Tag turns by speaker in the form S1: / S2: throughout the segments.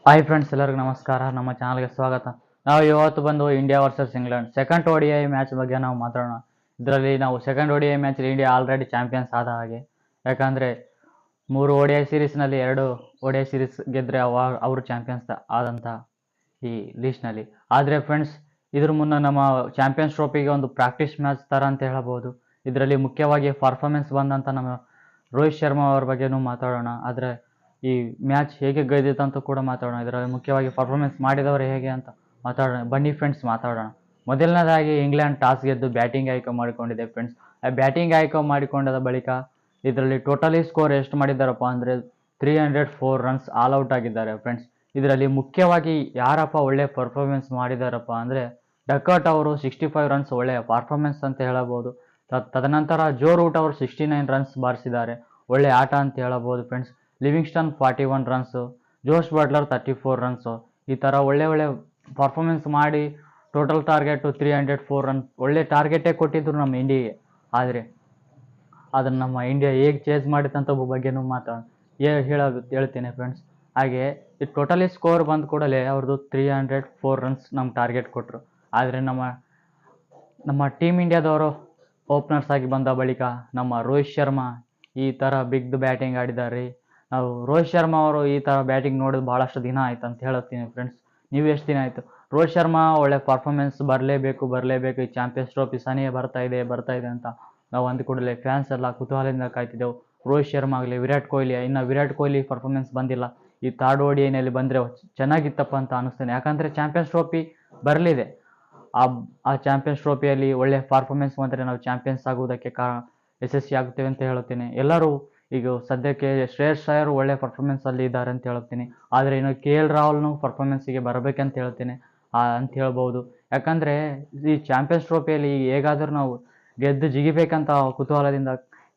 S1: Hi friends, ಎಲ್ಲರಿಗೂ ನಮಸ್ಕಾರ. ನಮ್ಮ ಚಾನಲ್ಗೆ ಸ್ವಾಗತ. ನಾವು ಇವತ್ತು ಬಂದು India versus England second ODI match ಬಗ್ಗೆ ನಾವು ಮಾತಾಡೋಣ. ಇದರಲ್ಲಿ ನಾವು second ODI match India already champions ಆದ ಹಾಗೆ. ಯಾಕಂದರೆ 3 ODI ಸೀರೀಸ್ನಲ್ಲಿ 2 ODI ಸೀರೀಸ್ ಗೆದ್ದರೆ ಅವರು ಚಾಂಪಿಯನ್ಸ್ ಆದಂಥ ಈ ಲೀಸ್ಟ್ನಲ್ಲಿ. ಆದರೆ ಫ್ರೆಂಡ್ಸ್, ಇದ್ರ ಮುನ್ನ ನಮ್ಮ ಚಾಂಪಿಯನ್ಸ್ ಟ್ರೋಫಿಗೆ ಒಂದು ಪ್ರಾಕ್ಟೀಸ್ ಮ್ಯಾಚ್ ಥರ ಅಂತ ಹೇಳಬಹುದು. ಇದರಲ್ಲಿ ಮುಖ್ಯವಾಗಿ ಪರ್ಫಾರ್ಮೆನ್ಸ್ ಬಂದಂಥ ನಮ್ಮ ರೋಹಿತ್ ಶರ್ಮಾ ಅವ್ರ ಬಗ್ಗೆನೂ ಮಾತಾಡೋಣ. ಆದರೆ ಈ ಮ್ಯಾಚ್ ಹೇಗೆ ಗೆದ್ದಿತ್ತು ಅಂತ ಕೂಡ ಮಾತಾಡೋಣ. ಇದರಲ್ಲಿ ಮುಖ್ಯವಾಗಿ ಪರ್ಫಾರ್ಮೆನ್ಸ್ ಮಾಡಿದವರು ಹೇಗೆ ಅಂತ ಮಾತಾಡೋಣ. ಬನ್ನಿ ಫ್ರೆಂಡ್ಸ್, ಮಾತಾಡೋಣ. ಮೊದಲನೇದಾಗಿ ಇಂಗ್ಲೆಂಡ್ ಟಾಸ್ ಗೆದ್ದು ಬ್ಯಾಟಿಂಗ್ ಆಯ್ಕೆ ಮಾಡಿಕೊಂಡಿದೆ ಫ್ರೆಂಡ್ಸ್. ಆ ಬ್ಯಾಟಿಂಗ್ ಆಯ್ಕೆ ಮಾಡಿಕೊಂಡ ಬಳಿಕ ಇದರಲ್ಲಿ ಟೋಟಲಿ ಸ್ಕೋರ್ ಎಷ್ಟು ಮಾಡಿದ್ದಾರಪ್ಪ ಅಂದರೆ 304 ರನ್ಸ್ ಆಲ್ ಔಟ್ ಆಗಿದ್ದಾರೆ ಫ್ರೆಂಡ್ಸ್. ಇದರಲ್ಲಿ ಮುಖ್ಯವಾಗಿ ಯಾರಪ್ಪ ಒಳ್ಳೆ ಪರ್ಫಾರ್ಮೆನ್ಸ್ ಮಾಡಿದಾರಪ್ಪ ಅಂದರೆ ಡಕರ್ಟ್ ಅವರು 65 ರನ್ಸ್ ಒಳ್ಳೆಯ ಪರ್ಫಾರ್ಮೆನ್ಸ್ ಅಂತ ಹೇಳಬಹುದು. ತದನಂತರ ಜೋ ರೂಟ್ ಅವರು 69 ರನ್ಸ್ ಬಾರಿಸಿದ್ದಾರೆ, ಒಳ್ಳೆ ಆಟ ಅಂತ ಹೇಳಬಹುದು ಫ್ರೆಂಡ್ಸ್. ಲಿವಿಂಗ್ಸ್ಟನ್ 41 ರನ್ಸು, ಜೋಶ್ ಬಟ್ಲರ್ 34 ರನ್ಸು. ಈ ಥರ ಒಳ್ಳೆ ಪರ್ಫಾರ್ಮೆನ್ಸ್ ಮಾಡಿ ಟೋಟಲ್ ಟಾರ್ಗೆಟು 304 ರನ್, ಒಳ್ಳೆ ಟಾರ್ಗೆಟೇ ಕೊಟ್ಟಿದ್ರು ನಮ್ಮ ಇಂಡಿಯಾಗೆ. ಆದರೆ ಅದನ್ನು ನಮ್ಮ ಇಂಡಿಯಾ ಹೇಗೆ ಚೇಸ್ ಮಾಡಿತ್ತಂತ ಬಗ್ಗೆನೂ ಹೇಳ್ತೇನೆ ಫ್ರೆಂಡ್ಸ್. ಹಾಗೆ ಈ ಟೋಟಲಿ ಸ್ಕೋರ್ ಬಂದ ಕೂಡಲೇ ಅವ್ರದ್ದು 304 ರನ್ಸ್ ನಮ್ಮ ಟಾರ್ಗೆಟ್ ಕೊಟ್ಟರು. ಆದರೆ ನಮ್ಮ ಟೀಮ್ ಇಂಡಿಯಾದವರು ಓಪನರ್ಸ್ ಆಗಿ ಬಂದ ಬಳಿಕ ನಮ್ಮ ರೋಹಿತ್ ಶರ್ಮಾ ಈ ಥರ ಬಿಗ್ ಬ್ಯಾಟಿಂಗ್ ಆಡಿದ್ದಾರೆ. ನಾವು ರೋಹಿತ್ ಶರ್ಮಾ ಅವರು ಈ ಥರ ಬ್ಯಾಟಿಂಗ್ ನೋಡೋದು ಭಾಳಷ್ಟು ದಿನ ಆಯ್ತು ಅಂತ ಹೇಳ್ತೀನಿ ಫ್ರೆಂಡ್ಸ್. ನೀವು ಎಷ್ಟು ದಿನ ಆಯಿತು? ರೋಹಿತ್ ಶರ್ಮಾ ಒಳ್ಳೆ ಪರ್ಫಾರ್ಮೆನ್ಸ್ ಬರಲೇಬೇಕು, ಈ ಚಾಂಪಿಯನ್ಸ್ ಟ್ರೋಫಿ ಸನಿಯೇ ಬರ್ತಾ ಇದೆ ಅಂತ ನಾವು ಅಂದ ಕೂಡಲೇ ಫ್ಯಾನ್ಸ್ ಎಲ್ಲ ಕುತೂಹಲದಿಂದ ಕಾಯ್ತಿದ್ದೆವು. ರೋಹಿತ್ ಶರ್ಮಾ ಆಗಲಿ, ವಿರಾಟ್ ಕೊಹ್ಲಿ, ಇನ್ನು ವಿರಾಟ್ ಕೊಹ್ಲಿ ಪರ್ಫಾರ್ಮೆನ್ಸ್ ಬಂದಿಲ್ಲ. ಈ ಥರ್ಡ್ ODIನಲ್ಲಿ ಬಂದರೆ ಚೆನ್ನಾಗಿತ್ತಪ್ಪ ಅಂತ ಅನ್ನಿಸ್ತೇನೆ. ಯಾಕಂದರೆ ಚಾಂಪಿಯನ್ಸ್ ಟ್ರೋಫಿ ಬರಲಿದೆ. ಆ ಚಾಂಪಿಯನ್ಸ್ ಟ್ರೋಫಿಯಲ್ಲಿ ಒಳ್ಳೆ ಪರ್ಫಾರ್ಮೆನ್ಸ್ ಬಂದರೆ ನಾವು ಚಾಂಪಿಯನ್ಸ್ ಆಗುವುದಕ್ಕೆ ಯಶಸ್ವಿ ಆಗುತ್ತೇವೆ ಅಂತ ಹೇಳುತ್ತೇನೆ. ಎಲ್ಲರೂ ಈಗ ಸದ್ಯಕ್ಕೆ ಶ್ರೇಯಸ್ ಅಯ್ಯರ್ ಒಳ್ಳೆ ಪರ್ಫಾರ್ಮೆನ್ಸಲ್ಲಿ ಇದ್ದಾರೆ ಅಂತ ಹೇಳ್ತೀನಿ. ಆದರೆ ಇನ್ನು KL ರಾಹುಲ್ನು ಪರ್ಫಾರ್ಮೆನ್ಸಿಗೆ ಬರಬೇಕಂತ ಹೇಳ್ತೀನಿ ಅಂತ ಹೇಳ್ಬೋದು. ಯಾಕಂದರೆ ಈ ಚಾಂಪಿಯನ್ಸ್ ಟ್ರೋಫಿಯಲ್ಲಿ ಹೇಗಾದರೂ ನಾವು ಗೆದ್ದು ಜಿಗಿಬೇಕಂತ ಕುತೂಹಲದಿಂದ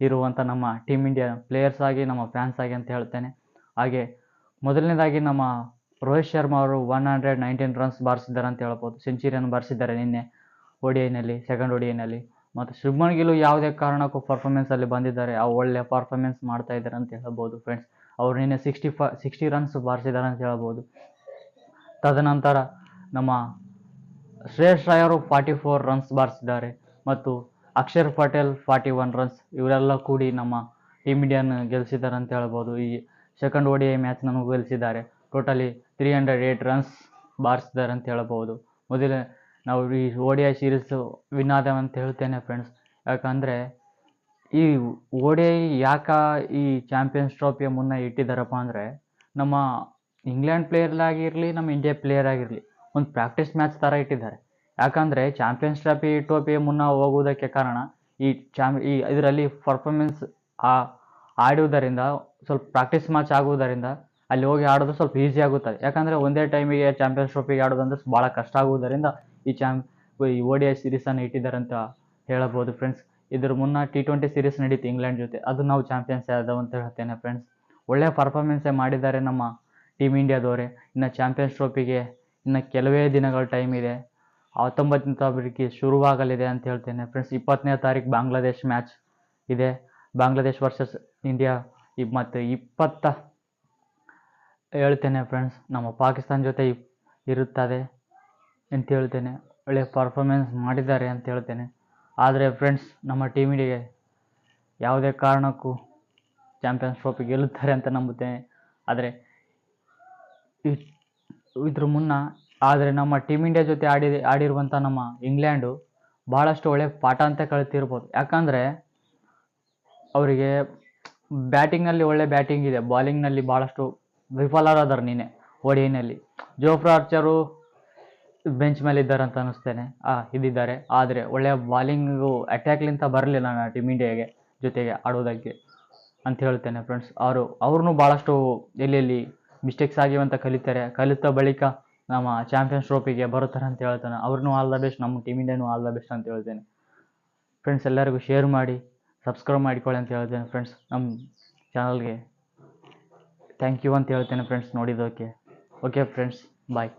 S1: ಇರುವಂಥ ನಮ್ಮ ಟೀಮ್ ಇಂಡಿಯಾ ಪ್ಲೇಯರ್ಸ್ ಆಗಿ, ನಮ್ಮ ಫ್ಯಾನ್ಸ್ ಆಗಿ ಅಂತ ಹೇಳ್ತೇನೆ. ಹಾಗೆ ಮೊದಲನೇದಾಗಿ ನಮ್ಮ ರೋಹಿತ್ ಶರ್ಮಾ ಅವರು 119 ರನ್ಸ್ ಬಾರಿಸಿದ್ದಾರೆ ಅಂತ ಹೇಳ್ಬೋದು. ಸೆಂಚುರಿಯನ್ನು ಬಾರಿಸಿದ್ದಾರೆ ನಿನ್ನೆ ODIನಲ್ಲಿ, ಸೆಕೆಂಡ್ ODIನಲ್ಲಿ. ಮತ್ತು ಶುಭ್ಮನ್ ಗಿಲ್ ಯಾವುದೇ ಕಾರಣಕ್ಕೂ ಪರ್ಫಾರ್ಮೆನ್ಸಲ್ಲಿ ಬಂದಿದ್ದಾರೆ, ಒಳ್ಳೆ ಪರ್ಫಾರ್ಮೆನ್ಸ್ ಮಾಡ್ತಾ ಇದ್ದಾರೆ ಅಂತ ಹೇಳ್ಬೋದು ಫ್ರೆಂಡ್ಸ್. ಅವರು ನಿನ್ನೆ 60 ರನ್ಸ್ ಬಾರಿಸಿದ್ದಾರೆ ಅಂತ ಹೇಳ್ಬೋದು. ತದನಂತರ ನಮ್ಮ ಶ್ರೇಯಸ್ ಅಯ್ಯರ್ 44 ರನ್ಸ್ ಬಾರಿಸಿದ್ದಾರೆ ಮತ್ತು ಅಕ್ಷರ್ ಪಟೇಲ್ 41 ರನ್ಸ್. ಇವರೆಲ್ಲ ಕೂಡಿ ನಮ್ಮ ಟೀಮ್ ಇಂಡಿಯಾನ ಗೆಲ್ಲಿಸಿದ್ದಾರೆ ಅಂತ ಹೇಳ್ಬೋದು. ಈ ಸೆಕೆಂಡ್ ODI ಮ್ಯಾಚ್ನನ್ನು ಗೆಲ್ಲಿಸಿದ್ದಾರೆ. ಟೋಟಲಿ 308 ರನ್ಸ್ ಬಾರಿಸಿದ್ದಾರೆ ಅಂತ ಹೇಳ್ಬೋದು. ಮೊದಲೇ ನಾವು ಈ ODI ಸೀರೀಸು ವಿನ್ ಆದೇವೆ ಅಂತ ಹೇಳ್ತೇನೆ ಫ್ರೆಂಡ್ಸ್. ಯಾಕಂದರೆ ಈ ODI ಈ ಚಾಂಪಿಯನ್ಸ್ ಟ್ರೋಫಿಯ ಮುನ್ನ ಇಟ್ಟಿದ್ದಾರಪ್ಪ ಅಂದರೆ ನಮ್ಮ ಇಂಗ್ಲೆಂಡ್ ಪ್ಲೇಯರ್ಲಾಗಿರಲಿ, ನಮ್ಮ ಇಂಡಿಯಾ ಪ್ಲೇಯರ್ ಆಗಿರಲಿ ಒಂದು ಪ್ರಾಕ್ಟೀಸ್ ಮ್ಯಾಚ್ ಥರ ಇಟ್ಟಿದ್ದಾರೆ. ಯಾಕಂದರೆ ಚಾಂಪಿಯನ್ಸ್ ಟ್ರೋಫಿಯ ಮುನ್ನ ಹೋಗುವುದಕ್ಕೆ ಕಾರಣ ಈ ಇದರಲ್ಲಿ ಪರ್ಫಾರ್ಮೆನ್ಸ್ ಆಡುವುದರಿಂದ, ಸ್ವಲ್ಪ ಪ್ರಾಕ್ಟೀಸ್ ಮ್ಯಾಚ್ ಆಗುವುದರಿಂದ ಅಲ್ಲಿ ಹೋಗಿ ಆಡೋದು ಸ್ವಲ್ಪ ಈಸಿ ಆಗುತ್ತದೆ. ಯಾಕಂದರೆ ಒಂದೇ ಟೈಮಿಗೆ ಚಾಂಪಿಯನ್ಸ್ ಟ್ರೋಫಿಗೆ ಆಡೋದಂದ್ರೆ ಭಾಳ ಕಷ್ಟ ಆಗುವುದರಿಂದ ಈ ODI ಸೀರೀಸನ್ನು ಇಟ್ಟಿದ್ದಾರೆ ಅಂತ ಹೇಳಬಹುದು ಫ್ರೆಂಡ್ಸ್. ಇದ್ರ ಮುನ್ನ T20 ಸೀರೀಸ್ ನಡೀತು ಇಂಗ್ಲೆಂಡ್ ಜೊತೆ, ಅದು ನಾವು ಚಾಂಪಿಯನ್ಸ್ ಆದವು ಅಂತ ಹೇಳ್ತೇನೆ ಫ್ರೆಂಡ್ಸ್. ಒಳ್ಳೆಯ ಪರ್ಫಾರ್ಮೆನ್ಸೇ ಮಾಡಿದ್ದಾರೆ ನಮ್ಮ ಟೀಮ್ ಇಂಡಿಯಾದವರೇ. ಇನ್ನು ಚಾಂಪಿಯನ್ಸ್ ಟ್ರೋಫಿಗೆ ಇನ್ನು ಕೆಲವೇ ದಿನಗಳ ಟೈಮ್ ಇದೆ. 19ನೇ ತಾರೀಕಿಗೆ ಶುರುವಾಗಲಿದೆ ಅಂತ ಹೇಳ್ತೇನೆ ಫ್ರೆಂಡ್ಸ್. 20ನೇ ತಾರೀಕು ಬಾಂಗ್ಲಾದೇಶ್ ಮ್ಯಾಚ್ ಇದೆ, ಬಾಂಗ್ಲಾದೇಶ್ ವರ್ಸಸ್ ಇಂಡಿಯಾ. ಮತ್ತು ಹೇಳ್ತೇನೆ ಫ್ರೆಂಡ್ಸ್, ನಮ್ಮ ಪಾಕಿಸ್ತಾನ ಜೊತೆ ಇರುತ್ತದೆ ಅಂತ ಹೇಳ್ತೇನೆ. ಒಳ್ಳೆಯ ಪರ್ಫಾರ್ಮೆನ್ಸ್ ಮಾಡಿದ್ದಾರೆ ಅಂತ ಹೇಳ್ತೇನೆ. ಆದರೆ ಫ್ರೆಂಡ್ಸ್, ನಮ್ಮ ಟೀಮ್ ಇಂಡಿಯಾಗೆ ಯಾವುದೇ ಕಾರಣಕ್ಕೂ ಚಾಂಪಿಯನ್ಸ್ ಟ್ರೋಫಿ ಗೆಲ್ಲುತ್ತಾರೆ ಅಂತ ನಂಬುತ್ತೇನೆ. ಆದರೆ ಇದ್ರ ಮುನ್ನ ನಮ್ಮ ಟೀಮ್ ಇಂಡಿಯಾ ಜೊತೆ ಆಡಿರುವಂಥ ನಮ್ಮ ಇಂಗ್ಲೆಂಡು ಭಾಳಷ್ಟು ಒಳ್ಳೆಯ ಪಾಠ ಅಂತ ಕಲಿತಿರ್ಬೋದು. ಯಾಕಂದರೆ ಅವರಿಗೆ ಬ್ಯಾಟಿಂಗ್ನಲ್ಲಿ ಒಳ್ಳೆ ಬ್ಯಾಟಿಂಗ್ ಇದೆ, ಬಾಲಿಂಗ್ನಲ್ಲಿ ಭಾಳಷ್ಟು ವಿಫಲರಾದರು ನಿನ್ನೆ ODIನಲ್ಲಿ. ಜೋಫ್ರಾ ಆರ್ಚರು ಬೆಂಚ್ ಮೇಲೆ ಇದ್ದಾರೆ ಅಂತ ಅನ್ನಿಸ್ತೇನೆ, ಇದ್ದಿದ್ದಾರೆ. ಆದರೆ ಒಳ್ಳೆಯ ಬಾಲಿಂಗು ಅಟ್ಯಾಕ್ಲಿಂತ ಬರಲಿಲ್ಲ ನನ್ನ ಟೀಮ್ ಇಂಡಿಯಾಗೆ ಜೊತೆಗೆ ಆಡೋದಕ್ಕೆ ಅಂತ ಹೇಳ್ತೇನೆ ಫ್ರೆಂಡ್ಸ್. ಅವ್ರೂ ಭಾಳಷ್ಟು ಎಲ್ಲೆಲ್ಲಿ ಮಿಸ್ಟೇಕ್ಸ್ ಆಗಿವೆ ಅಂತ ಕಲಿತ ಬಳಿಕ ನಮ್ಮ ಚಾಂಪಿಯನ್ಸ್ ಟ್ರೋಫಿಗೆ ಬರುತ್ತಾರೆ ಅಂತ ಹೇಳ್ತೇನೆ. ಅವ್ರನ್ನೂ ಆಲ್ ದ ಬೆಸ್ಟ್, ನಮ್ಮ ಟೀಮ್ ಇಂಡಿಯಾನೂ ಆಲ್ ದ ಬೆಸ್ಟ್ ಅಂತ ಹೇಳ್ತೇನೆ ಫ್ರೆಂಡ್ಸ್. ಎಲ್ಲರಿಗೂ ಶೇರ್ ಮಾಡಿ, ಸಬ್ಸ್ಕ್ರೈಬ್ ಮಾಡಿಕೊಳ್ಳಿ ಅಂತ ಹೇಳ್ತೇನೆ ಫ್ರೆಂಡ್ಸ್. ನಮ್ಮ ಚಾನಲ್ಗೆ ಥ್ಯಾಂಕ್ ಯು ಅಂತ ಹೇಳ್ತೇನೆ ಫ್ರೆಂಡ್ಸ್ ನೋಡಿದ್ದಕ್ಕೆ. ಓಕೆ ಫ್ರೆಂಡ್ಸ್, ಬಾಯ್.